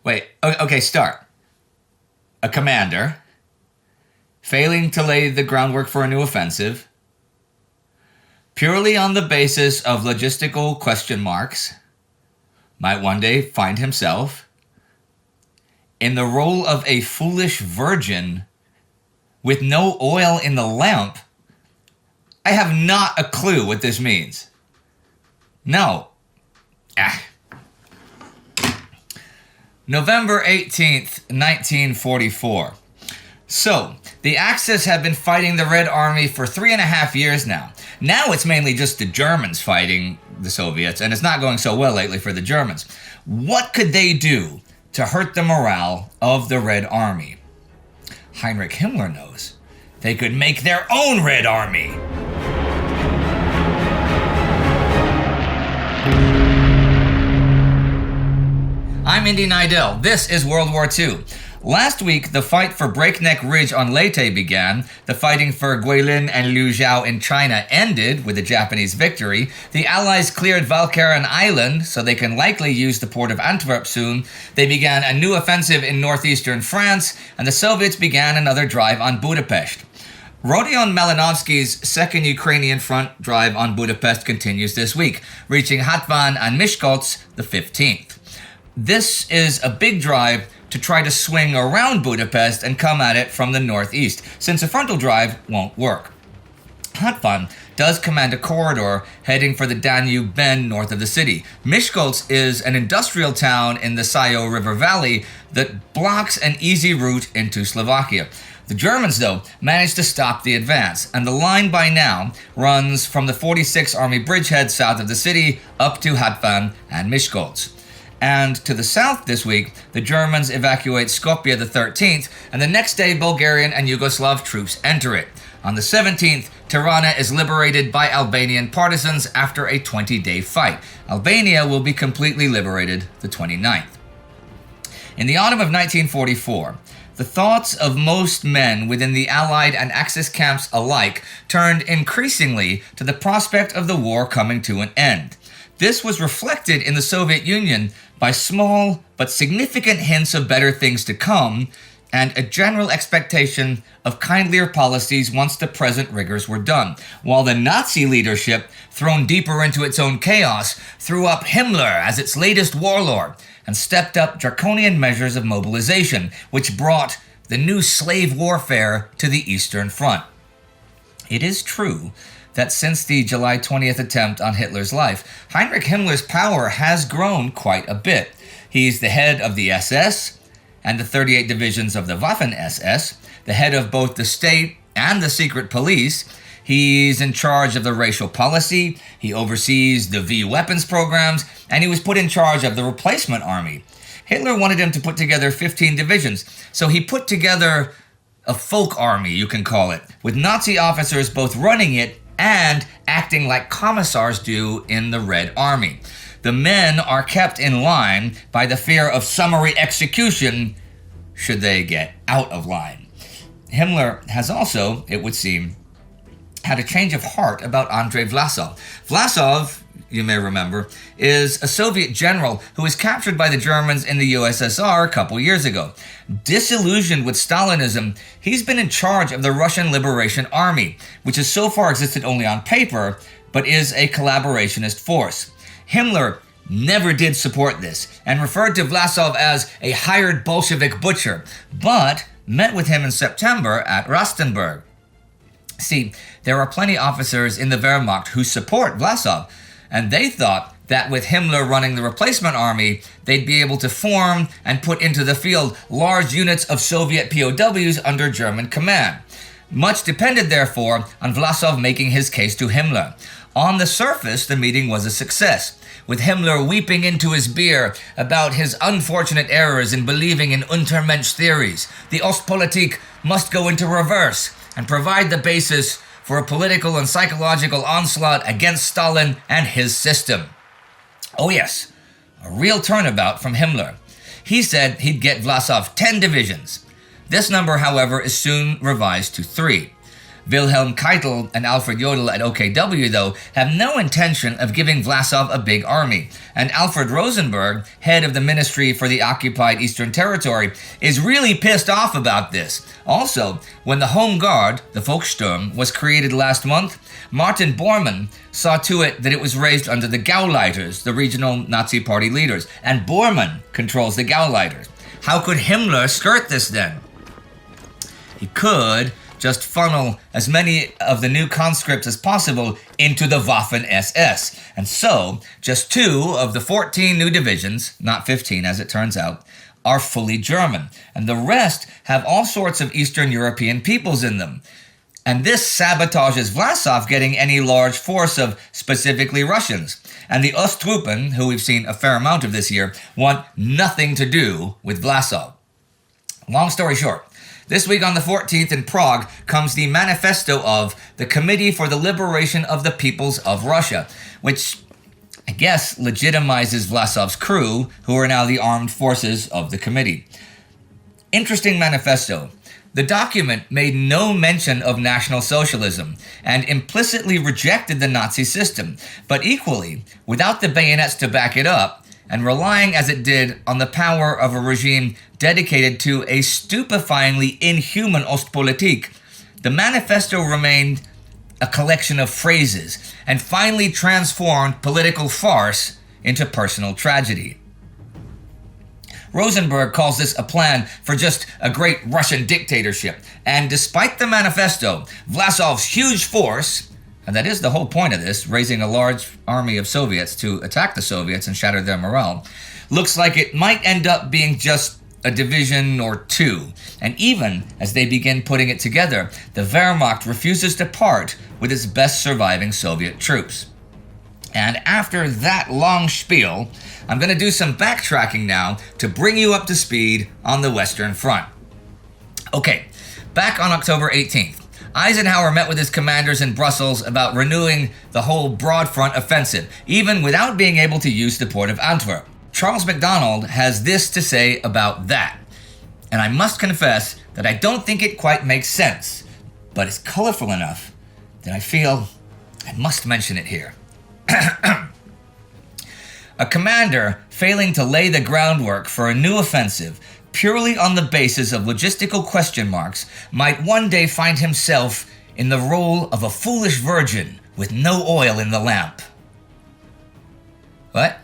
Wait, okay, start. A commander, failing to lay the groundwork for a new offensive, purely on the basis of logistical question marks, might one day find himself in the role of a foolish virgin with no oil in the lamp. I have not a clue what this means. No. November 18th, 1944. So, the Axis have been fighting the Red Army for 3.5 years now. Now it's mainly just the Germans fighting the Soviets, and it's not going so well lately for the Germans. What could they do to hurt the morale of the Red Army? Heinrich Himmler knows. They could make their own Red Army. I'm Indy Neidell. This is World War II. Last week, the fight for Breakneck Ridge on Leyte began. The fighting for Guilin and Liuzhou in China ended with a Japanese victory. The Allies cleared Walcheren Island, so they can likely use the port of Antwerp soon. They began a new offensive in northeastern France, and the Soviets began another drive on Budapest. Rodion Malinovsky's second Ukrainian front drive on Budapest continues this week, reaching Hatvan and Miskolc the 15th. This is a big drive to try to swing around Budapest and come at it from the northeast, since a frontal drive won't work. Hatvan does command a corridor heading for the Danube bend north of the city. Miskolc is an industrial town in the Sietse River Valley that blocks an easy route into Slovakia. The Germans, though, managed to stop the advance, and the line by now runs from the 46th Army bridgehead south of the city up to Hatvan and Miskolc. And to the south this week, the Germans evacuate Skopje the 13th, and the next day Bulgarian and Yugoslav troops enter it. On the 17th, Tirana is liberated by Albanian partisans after a 20-day fight. Albania will be completely liberated the 29th. In the autumn of 1944, the thoughts of most men within the Allied and Axis camps alike turned increasingly to the prospect of the war coming to an end. This was reflected in the Soviet Union by small but significant hints of better things to come and a general expectation of kindlier policies once the present rigors were done, while the Nazi leadership, thrown deeper into its own chaos, threw up Himmler as its latest warlord and stepped up draconian measures of mobilization, which brought the new slave warfare to the Eastern Front. It is true that since the July 20th attempt on Hitler's life, Heinrich Himmler's power has grown quite a bit. He's the head of the SS and the 38 divisions of the Waffen-SS, the head of both the state and the secret police. He's in charge of the racial policy, he oversees the V-weapons programs, and he was put in charge of the replacement army. Hitler wanted him to put together 15 divisions, so he put together a folk army, you can call it, with Nazi officers both running it and acting like commissars do in the Red Army. The men are kept in line by the fear of summary execution should they get out of line. Himmler has also, it would seem, had a change of heart about Andrey Vlasov. Vlasov, you may remember, is a Soviet general who was captured by the Germans in the USSR a couple years ago. Disillusioned with Stalinism, he's been in charge of the Russian Liberation Army, which has so far existed only on paper, but is a collaborationist force. Himmler never did support this, and referred to Vlasov as a hired Bolshevik butcher, but met with him in September at Rastenburg. See, there are plenty of officers in the Wehrmacht who support Vlasov, and they thought that with Himmler running the replacement army, they'd be able to form and put into the field large units of Soviet POWs under German command. Much depended, therefore, on Vlasov making his case to Himmler. On the surface, the meeting was a success, with Himmler weeping into his beer about his unfortunate errors in believing in Untermensch theories. The Ostpolitik must go into reverse and provide the basis for a political and psychological onslaught against Stalin and his system. Oh yes, a real turnabout from Himmler. He said he'd get Vlasov 10 divisions. This number, however, is soon revised to 3. Wilhelm Keitel and Alfred Jodl at OKW, though, have no intention of giving Vlasov a big army, and Alfred Rosenberg, head of the Ministry for the Occupied Eastern Territory, is really pissed off about this. Also, when the Home Guard, the Volkssturm, was created last month, Martin Bormann saw to it that it was raised under the Gauleiters, the regional Nazi party leaders, and Bormann controls the Gauleiters. How could Himmler skirt this then? He could just funnel as many of the new conscripts as possible into the Waffen-SS. And so, just 2 of the 14 new divisions, not 15 as it turns out, are fully German. And the rest have all sorts of Eastern European peoples in them. And this sabotages Vlasov getting any large force of specifically Russians. And the Osttruppen, who we've seen a fair amount of this year, want nothing to do with Vlasov. Long story short, this week on the 14th in Prague comes the manifesto of the Committee for the Liberation of the Peoples of Russia, which I guess legitimizes Vlasov's crew, who are now the armed forces of the committee. Interesting manifesto. The document made no mention of National Socialism and implicitly rejected the Nazi system, but equally, without the bayonets to back it up, and relying as it did on the power of a regime dedicated to a stupefyingly inhuman Ostpolitik, the manifesto remained a collection of phrases and finally transformed political farce into personal tragedy. Rosenberg calls this a plan for just a great Russian dictatorship, and despite the manifesto, Vlasov's huge force, and that is the whole point of this, raising a large army of Soviets to attack the Soviets and shatter their morale, looks like it might end up being just a division or 2. And even as they begin putting it together, the Wehrmacht refuses to part with its best surviving Soviet troops. And after that long spiel, I'm going to do some backtracking now to bring you up to speed on the Western Front. Okay, back on October 18th, Eisenhower met with his commanders in Brussels about renewing the whole broad front offensive, even without being able to use the port of Antwerp. Charles MacDonald has this to say about that, and I must confess that I don't think it quite makes sense, but it's colorful enough that I feel I must mention it here. A commander failing to lay the groundwork for a new offensive purely on the basis of logistical question marks might one day find himself in the role of a foolish virgin with no oil in the lamp. What?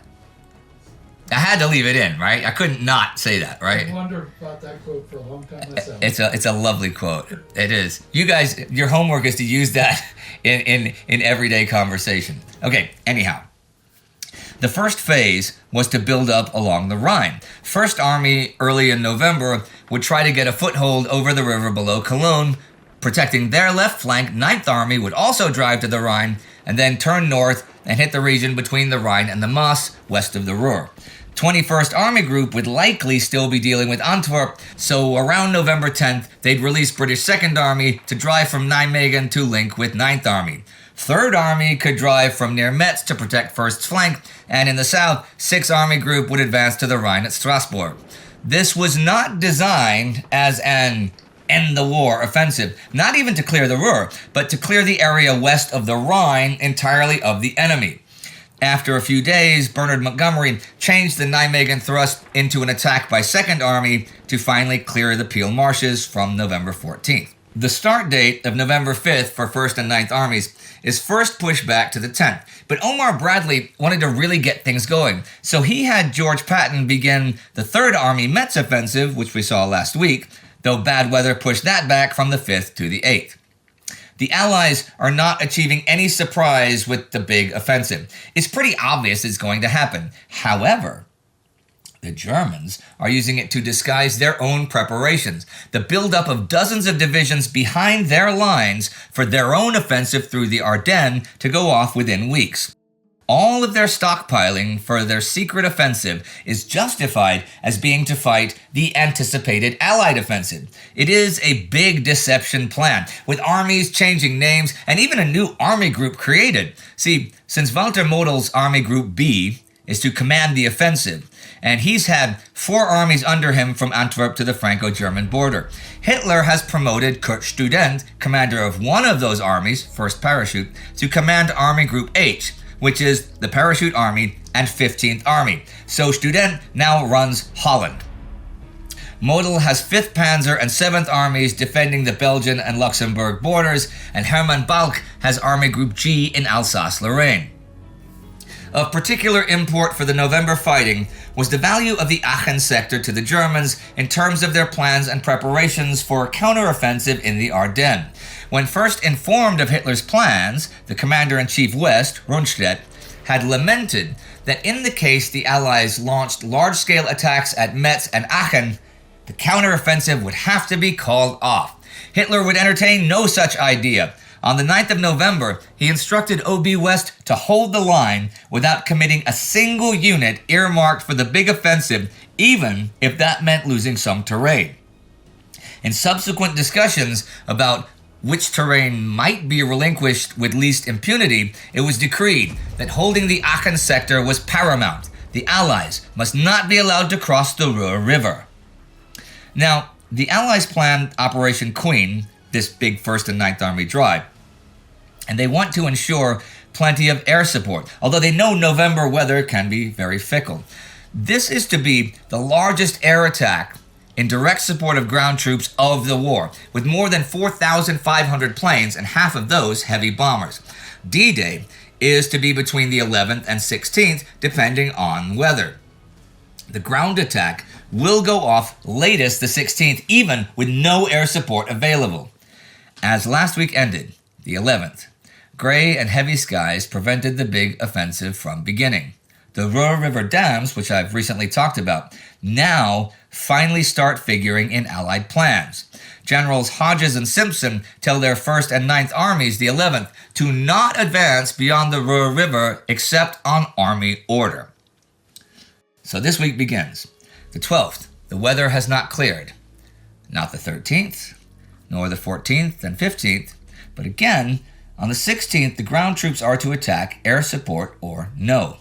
I had to leave it in, right? I couldn't not say that, right? I wondered about that quote for a long time myself. It's a lovely quote. It is. You guys, your homework is to use that in everyday conversation. Okay, anyhow. The first phase was to build up along the Rhine. First Army, early in November, would try to get a foothold over the river below Cologne. Protecting their left flank, 9th Army would also drive to the Rhine and then turn north and hit the region between the Rhine and the Maas, west of the Ruhr. 21st Army Group would likely still be dealing with Antwerp, so around November 10th, they'd release British 2nd Army to drive from Nijmegen to link with 9th Army. 3rd Army could drive from near Metz to protect 1st flank, and in the south, 6th Army Group would advance to the Rhine at Strasbourg. This was not designed as an end-the-war offensive, not even to clear the Ruhr, but to clear the area west of the Rhine entirely of the enemy. After a few days, Bernard Montgomery changed the Nijmegen thrust into an attack by 2nd Army to finally clear the Peel Marshes from November 14th. The start date of November 5th for 1st and 9th Armies is first pushed back to the 10th, but Omar Bradley wanted to really get things going, so he had George Patton begin the 3rd Army Metz offensive, which we saw last week, though bad weather pushed that back from the 5th to the 8th. The Allies are not achieving any surprise with the big offensive. It's pretty obvious it's going to happen. However, the Germans are using it to disguise their own preparations, the buildup of dozens of divisions behind their lines for their own offensive through the Ardennes to go off within weeks. All of their stockpiling for their secret offensive is justified as being to fight the anticipated Allied offensive. It is a big deception plan, with armies changing names and even a new army group created. See, since Walter Model's Army Group B is to command the offensive, and he's had 4 armies under him from Antwerp to the Franco-German border. Hitler has promoted Kurt Student, commander of one of those armies, 1st Parachute, to command Army Group H, which is the Parachute Army and 15th Army. So Student now runs Holland. Model has 5th Panzer and 7th Armies defending the Belgian and Luxembourg borders, and Hermann Balck has Army Group G in Alsace-Lorraine. Of particular import for the November fighting was the value of the Aachen sector to the Germans in terms of their plans and preparations for a counteroffensive in the Ardennes. When first informed of Hitler's plans, the Commander-in-Chief West, Rundstedt, had lamented that in the case the Allies launched large-scale attacks at Metz and Aachen, the counteroffensive would have to be called off. Hitler would entertain no such idea. On the 9th of November, he instructed OB West to hold the line without committing a single unit earmarked for the big offensive, even if that meant losing some terrain. In subsequent discussions about which terrain might be relinquished with least impunity, it was decreed that holding the Aachen sector was paramount. The Allies must not be allowed to cross the Roer River. Now, the Allies planned Operation Queen, this big 1st and 9th Army drive, and they want to ensure plenty of air support, although they know November weather can be very fickle. This is to be the largest air attack in direct support of ground troops of the war, with more than 4,500 planes and half of those heavy bombers. D-Day is to be between the 11th and 16th, depending on weather. The ground attack will go off latest the 16th, even with no air support available. As last week ended, the 11th, gray and heavy skies prevented the big offensive from beginning. The Roer River dams, which I've recently talked about, now finally start figuring in Allied plans. Generals Hodges and Simpson tell their 1st and 9th Armies, the 11th, to not advance beyond the Roer River except on Army order. So this week begins. The 12th, the weather has not cleared. Not the 13th, nor the 14th and 15th, but again, on the 16th, the ground troops are to attack, air support or no.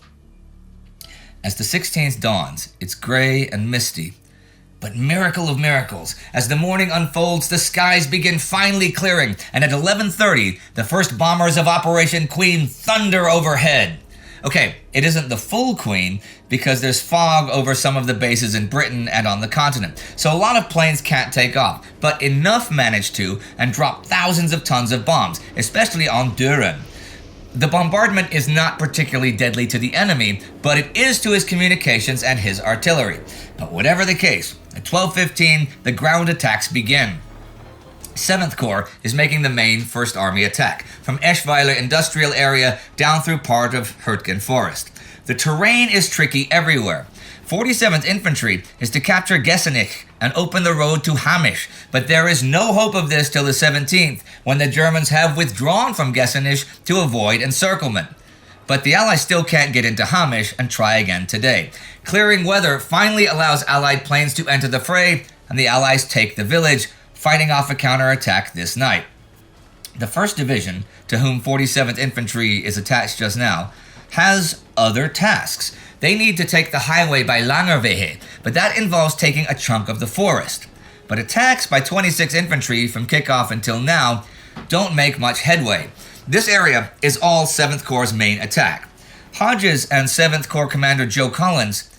As the 16th dawns, it's gray and misty. But miracle of miracles, as the morning unfolds, the skies begin finally clearing, and at 11:30, the first bombers of Operation Queen thunder overhead. Okay, it isn't the full Queen because there's fog over some of the bases in Britain and on the continent, so a lot of planes can't take off, but enough manage to and drop thousands of tons of bombs, especially on Düren. The bombardment is not particularly deadly to the enemy, but it is to his communications and his artillery. But whatever the case, at 12:15, the ground attacks begin. 7th Corps is making the main 1st Army attack, from Eschweiler industrial area down through part of Hürtgen Forest. The terrain is tricky everywhere. 47th Infantry is to capture Gessenich and open the road to Hamish, but there is no hope of this till the 17th, when the Germans have withdrawn from Gessenich to avoid encirclement. But the Allies still can't get into Hamish and try again today. Clearing weather finally allows Allied planes to enter the fray, and the Allies take the village, fighting off a counterattack this night. The 1st Division, to whom 47th Infantry is attached just now, has other tasks. They need to take the highway by Langerwehe, but that involves taking a chunk of the forest. But attacks by 26th Infantry from kickoff until now don't make much headway. This area is all 7th Corps' main attack. Hodges and 7th Corps Commander Joe Collins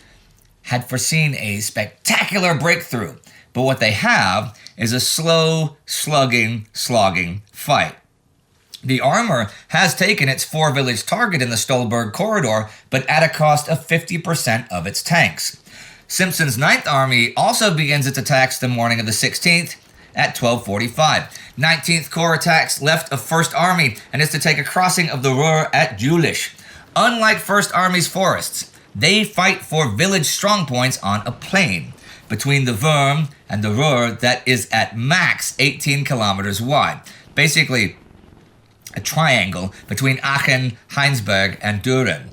had foreseen a spectacular breakthrough, but what they have is a slow, slogging fight. The armor has taken its 4-village target in the Stolberg corridor, but at a cost of 50% of its tanks. Simpson's 9th Army also begins its attacks the morning of the 16th at 12:45. 19th Corps attacks left of 1st Army and is to take a crossing of the Ruhr at Jülich. Unlike 1st Army's forests, they fight for village strongpoints on a plain between the Würm and the Ruhr that is at max 18 kilometers wide. Basically, a triangle between Aachen, Heinsberg, and Düren.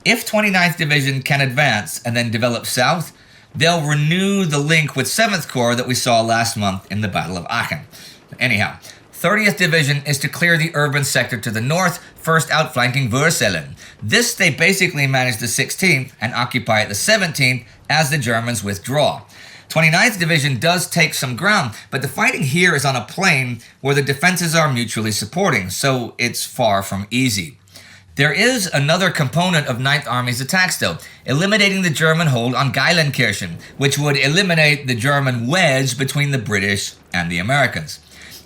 If 29th Division can advance and then develop south, they'll renew the link with 7th Corps that we saw last month in the Battle of Aachen. Anyhow, 30th Division is to clear the urban sector to the north, first outflanking Würselen. This they basically manage the 16th and occupy the 17th as the Germans withdraw. 29th Division does take some ground, but the fighting here is on a plain where the defenses are mutually supporting, so it's far from easy. There is another component of 9th Army's attacks though, eliminating the German hold on Geilenkirchen, which would eliminate the German wedge between the British and the Americans.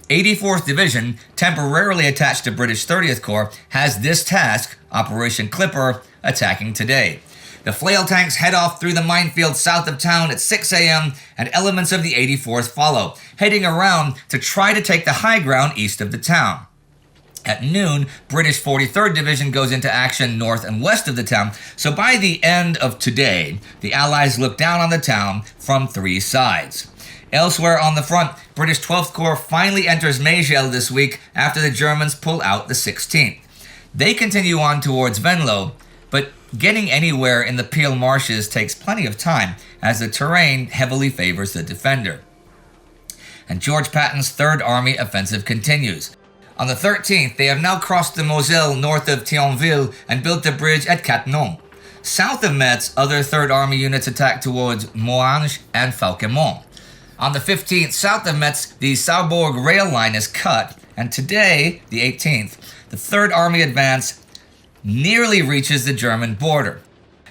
84th Division, temporarily attached to British 30th Corps, has this task, Operation Clipper, attacking today. The flail tanks head off through the minefield south of town at 6 a.m. and elements of the 84th follow, heading around to try to take the high ground east of the town. At noon, British 43rd Division goes into action north and west of the town, so by the end of today, the Allies look down on the town from three sides. Elsewhere on the front, British 12th Corps finally enters Neidell this week after the Germans pull out the 16th. They continue on towards Venlo, but getting anywhere in the Peel marshes takes plenty of time as the terrain heavily favors the defender. And George Patton's 3rd Army offensive continues. On the 13th, they have now crossed the Moselle north of Thionville and built a bridge at Cattenom. South of Metz, other 3rd Army units attack towards Moange and Falquemont. On the 15th, south of Metz, the Saubourg rail line is cut, and today, the 18th, the 3rd Army advance nearly reaches the German border.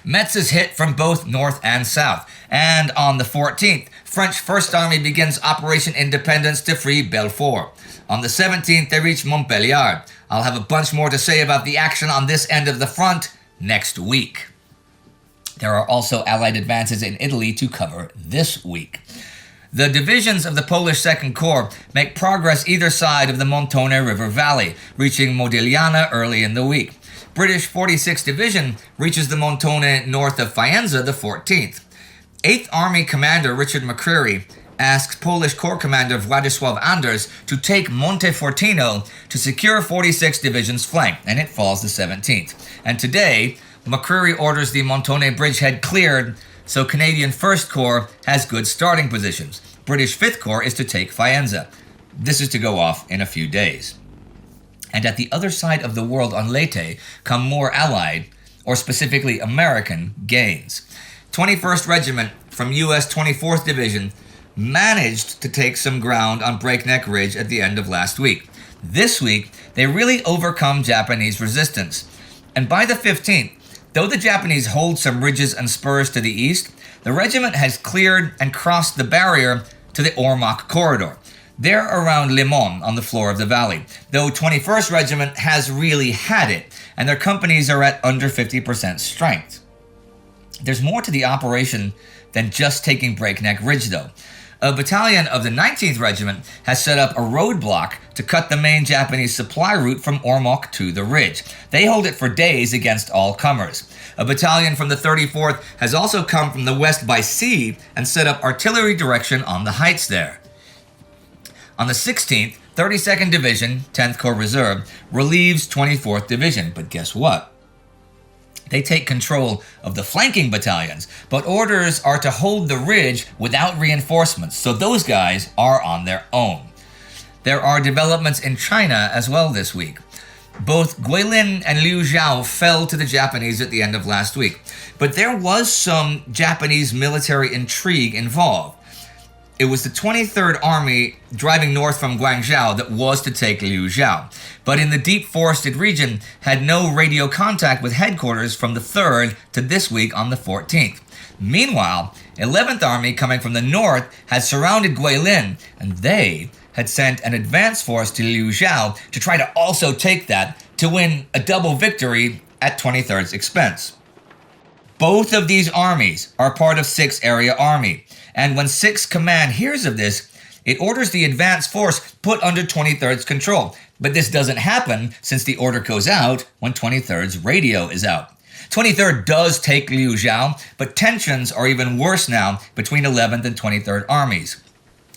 Metz is hit from both north and south, and on the 14th, French 1st Army begins Operation Independence to free Belfort. On the 17th, they reach Montbéliard. I'll have a bunch more to say about the action on this end of the front next week. There are also Allied advances in Italy to cover this week. The divisions of the Polish 2nd Corps make progress either side of the Montone River Valley, reaching Modigliana early in the week. British 46th Division reaches the Montone north of Faenza the 14th. 8th Army Commander Richard McCreary asks Polish Corps Commander Władysław Anders to take Montefortino to secure 46th Division's flank, and it falls the 17th. And today, McCreary orders the Montone bridgehead cleared, so Canadian 1st Corps has good starting positions. British 5th Corps is to take Faenza. This is to go off in a few days. And at the other side of the world on Leyte come more Allied, or specifically American, gains. 21st Regiment from U.S. 24th Division managed to take some ground on Breakneck Ridge at the end of last week. This week, they really overcome Japanese resistance. And by the 15th, though the Japanese hold some ridges and spurs to the east, the regiment has cleared and crossed the barrier to the Ormoc corridor. They're around Le Mans on the floor of the valley, though 21st Regiment has really had it, and their companies are at under 50% strength. There's more to the operation than just taking Breakneck Ridge, though. A battalion of the 19th Regiment has set up a roadblock to cut the main Japanese supply route from Ormoc to the ridge. They hold it for days against all comers. A battalion from the 34th has also come from the west by sea and set up artillery direction on the heights there. On the 16th, 32nd Division, 10th Corps Reserve, relieves 24th Division, but guess what? They take control of the flanking battalions, but orders are to hold the ridge without reinforcements, so those guys are on their own. There are developments in China as well this week. Both Guilin and Liu Xiao fell to the Japanese at the end of last week, but there was some Japanese military intrigue involved. It was the 23rd Army driving north from Guangzhou that was to take Liu Xiao, but in the deep forested region had no radio contact with headquarters from the 3rd to this week on the 14th. Meanwhile, 11th Army coming from the north had surrounded Guilin, and they had sent an advance force to Liu Xiao to try to also take that to win a double victory at 23rd's expense. Both of these armies are part of 6th Area Army, and when 6th Command hears of this, it orders the advance force put under 23rd's control. But this doesn't happen since the order goes out when 23rd's radio is out. 23rd does take Liu Xiao, but tensions are even worse now between 11th and 23rd armies,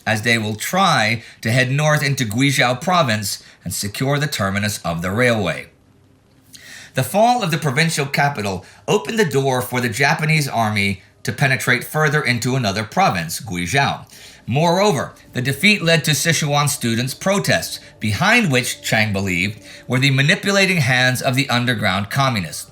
as they will try to head north into Guizhou province and secure the terminus of the railway. The fall of the provincial capital opened the door for the Japanese army to penetrate further into another province, Guizhou. Moreover, the defeat led to Sichuan students' protests, behind which Chiang believed were the manipulating hands of the underground communists.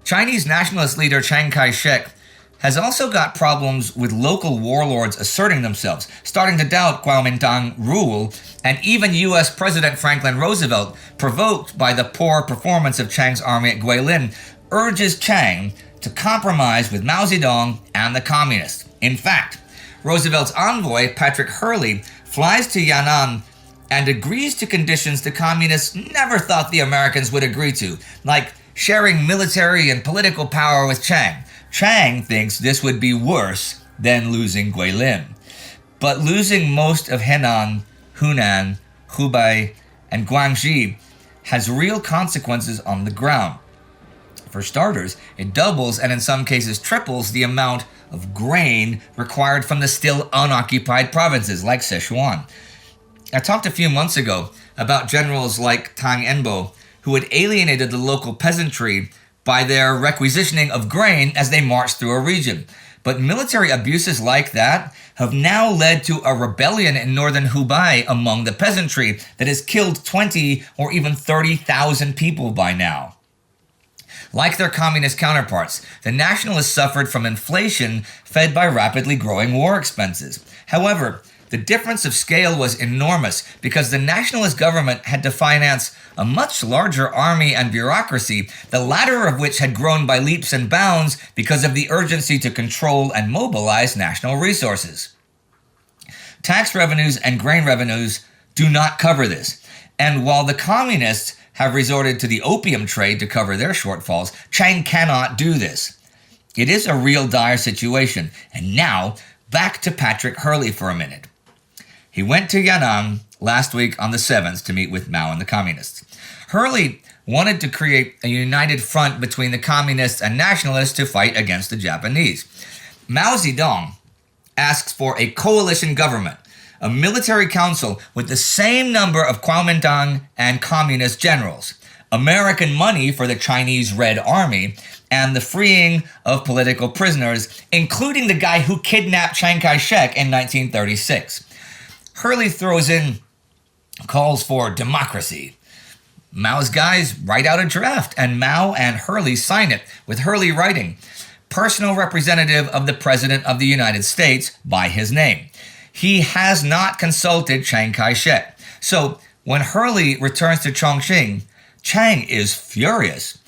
Chinese nationalist leader Chiang Kai-Shek has also got problems with local warlords asserting themselves, starting to doubt Kuomintang rule, and even U.S. President Franklin Roosevelt, provoked by the poor performance of Chiang's army at Guilin, urges Chiang to compromise with Mao Zedong and the communists. In fact, Roosevelt's envoy, Patrick Hurley, flies to Yan'an and agrees to conditions the communists never thought the Americans would agree to, like sharing military and political power with Chiang. Chiang thinks this would be worse than losing Guilin. But losing most of Henan, Hunan, Hubei, and Guangxi has real consequences on the ground. For starters, it doubles and in some cases triples the amount of grain required from the still unoccupied provinces like Sichuan. I talked a few months ago about generals like Tang Enbo who had alienated the local peasantry by their requisitioning of grain as they marched through a region. But military abuses like that have now led to a rebellion in northern Hubei among the peasantry that has killed 20 or even 30,000 people by now. Like their communist counterparts, the nationalists suffered from inflation fed by rapidly growing war expenses. However, the difference of scale was enormous because the nationalist government had to finance a much larger army and bureaucracy, the latter of which had grown by leaps and bounds because of the urgency to control and mobilize national resources. Tax revenues and grain revenues do not cover this, and while the communists have resorted to the opium trade to cover their shortfalls, Chiang cannot do this. It is a real dire situation, and now back to Patrick Hurley for a minute. He went to Yan'an last week on the 7th to meet with Mao and the communists. Hurley wanted to create a united front between the communists and nationalists to fight against the Japanese. Mao Zedong asks for a coalition government, a military council with the same number of Kuomintang and communist generals, American money for the Chinese Red Army, and the freeing of political prisoners, including the guy who kidnapped Chiang Kai-Shek in 1936. Hurley throws in calls for democracy. Mao's guys write out a draft, and Mao and Hurley sign it, with Hurley writing, "Personal representative of the President of the United States," by his name. He has not consulted Chiang Kai-Shek. So when Hurley returns to Chongqing, Chiang is furious.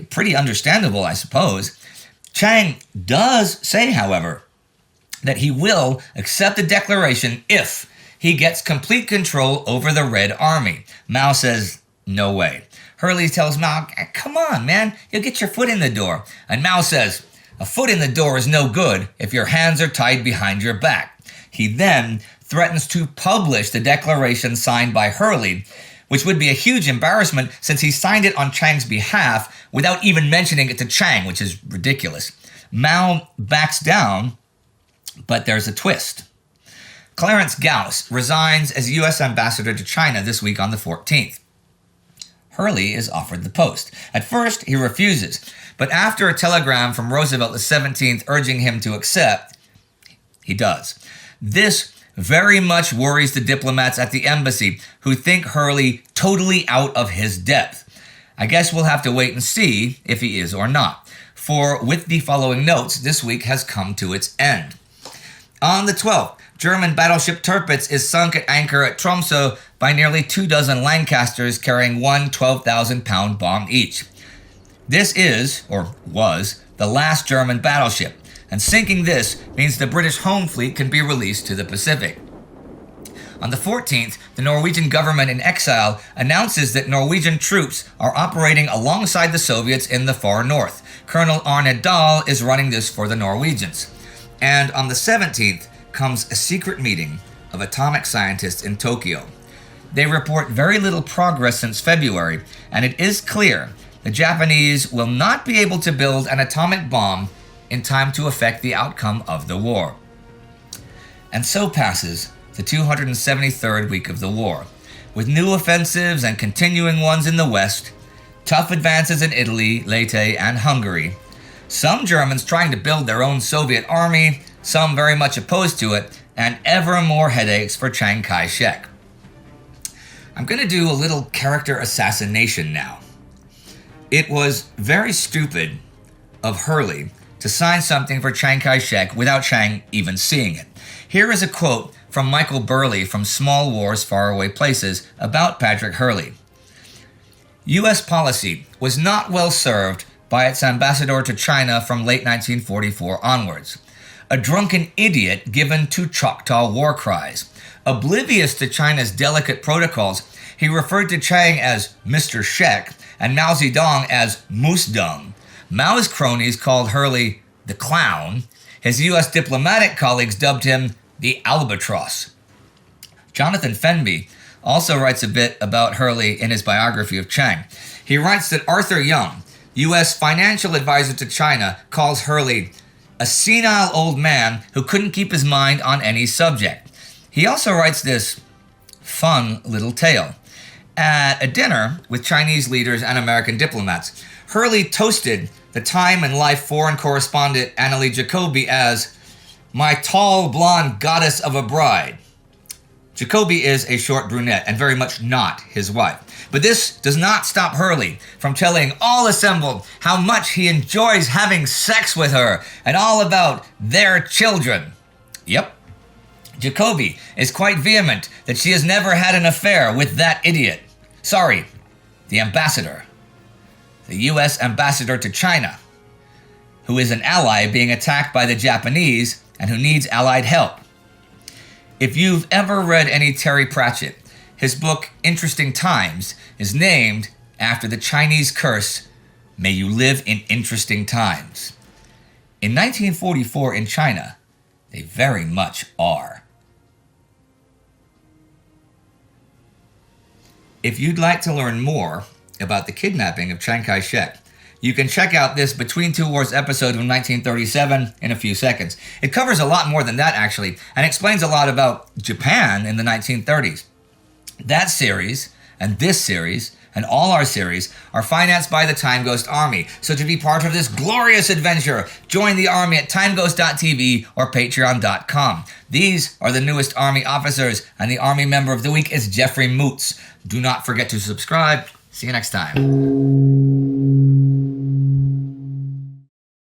Pretty understandable, I suppose. Chiang does say, however, that he will accept the declaration if he gets complete control over the Red Army. Mao says, no way. Hurley tells Mao, come on, man, you'll get your foot in the door. And Mao says, a foot in the door is no good if your hands are tied behind your back. He then threatens to publish the declaration signed by Hurley, which would be a huge embarrassment since he signed it on Chiang's behalf without even mentioning it to Chiang, which is ridiculous. Mao backs down, but there's a twist. Clarence Gauss resigns as U.S. ambassador to China this week on the 14th. Hurley is offered the post. At first, he refuses, but after a telegram from Roosevelt the 17th urging him to accept, he does. This very much worries the diplomats at the embassy, who think Hurley totally out of his depth. I guess we'll have to wait and see if he is or not, for with the following notes, this week has come to its end. On the 12th, German battleship Tirpitz is sunk at anchor at Tromsø by nearly 24 Lancasters carrying one 12,000-pound bomb each. This is, or was, the last German battleship, and sinking this means the British home fleet can be released to the Pacific. On the 14th, the Norwegian government in exile announces that Norwegian troops are operating alongside the Soviets in the far north. Colonel Arne Dahl is running this for the Norwegians. And on the 17th comes a secret meeting of atomic scientists in Tokyo. They report very little progress since February, and it is clear the Japanese will not be able to build an atomic bomb in time to affect the outcome of the war. And so passes the 273rd week of the war, with new offensives and continuing ones in the west, tough advances in Italy, Leyte, and Hungary, Some Germans trying to build their own Soviet army, some very much opposed to it, and ever more headaches for Chiang Kai-Shek. I'm going to do a little character assassination now. It was very stupid of Hurley to sign something for Chiang Kai-Shek without Chiang even seeing it. Here is a quote from Michael Burley from Small Wars, Faraway Places about Patrick Hurley. U.S. policy was not well served by its ambassador to China from late 1944 onwards. A drunken idiot given to Choctaw war cries. Oblivious to China's delicate protocols, he referred to Chiang as Mr. Shek and Mao Zedong as Moose Dung. Mao's cronies called Hurley the Clown. His U.S. diplomatic colleagues dubbed him the Albatross. Jonathan Fenby also writes a bit about Hurley in his biography of Chiang. He writes that Arthur Young, U.S. financial advisor to China, calls Hurley a senile old man who couldn't keep his mind on any subject. He also writes this fun little tale. At a dinner with Chinese leaders and American diplomats, Hurley toasted the Time and Life foreign correspondent Annalee Jacoby as my tall blonde goddess of a bride. Jacoby is a short brunette and very much not his wife. But this does not stop Hurley from telling all assembled how much he enjoys having sex with her and all about their children. Yep. Jacoby is quite vehement that she has never had an affair with that idiot. Sorry, the ambassador. The U.S. ambassador to China, who is an ally being attacked by the Japanese and who needs allied help. If you've ever read any Terry Pratchett, his book Interesting Times is named after the Chinese curse, may you live in interesting times. In 1944 in China, they very much are. If you'd like to learn more about the kidnapping of Chiang Kai-Shek, you can check out this Between Two Wars episode from 1937 in a few seconds. It covers a lot more than that, actually, and explains a lot about Japan in the 1930s. That series, and this series, and all our series are financed by the Time Ghost Army. So to be part of this glorious adventure, join the Army at timeghost.tv or patreon.com. These are the newest Army officers, and the Army member of the week is Jeffrey Moots. Do not forget to subscribe. See you next time.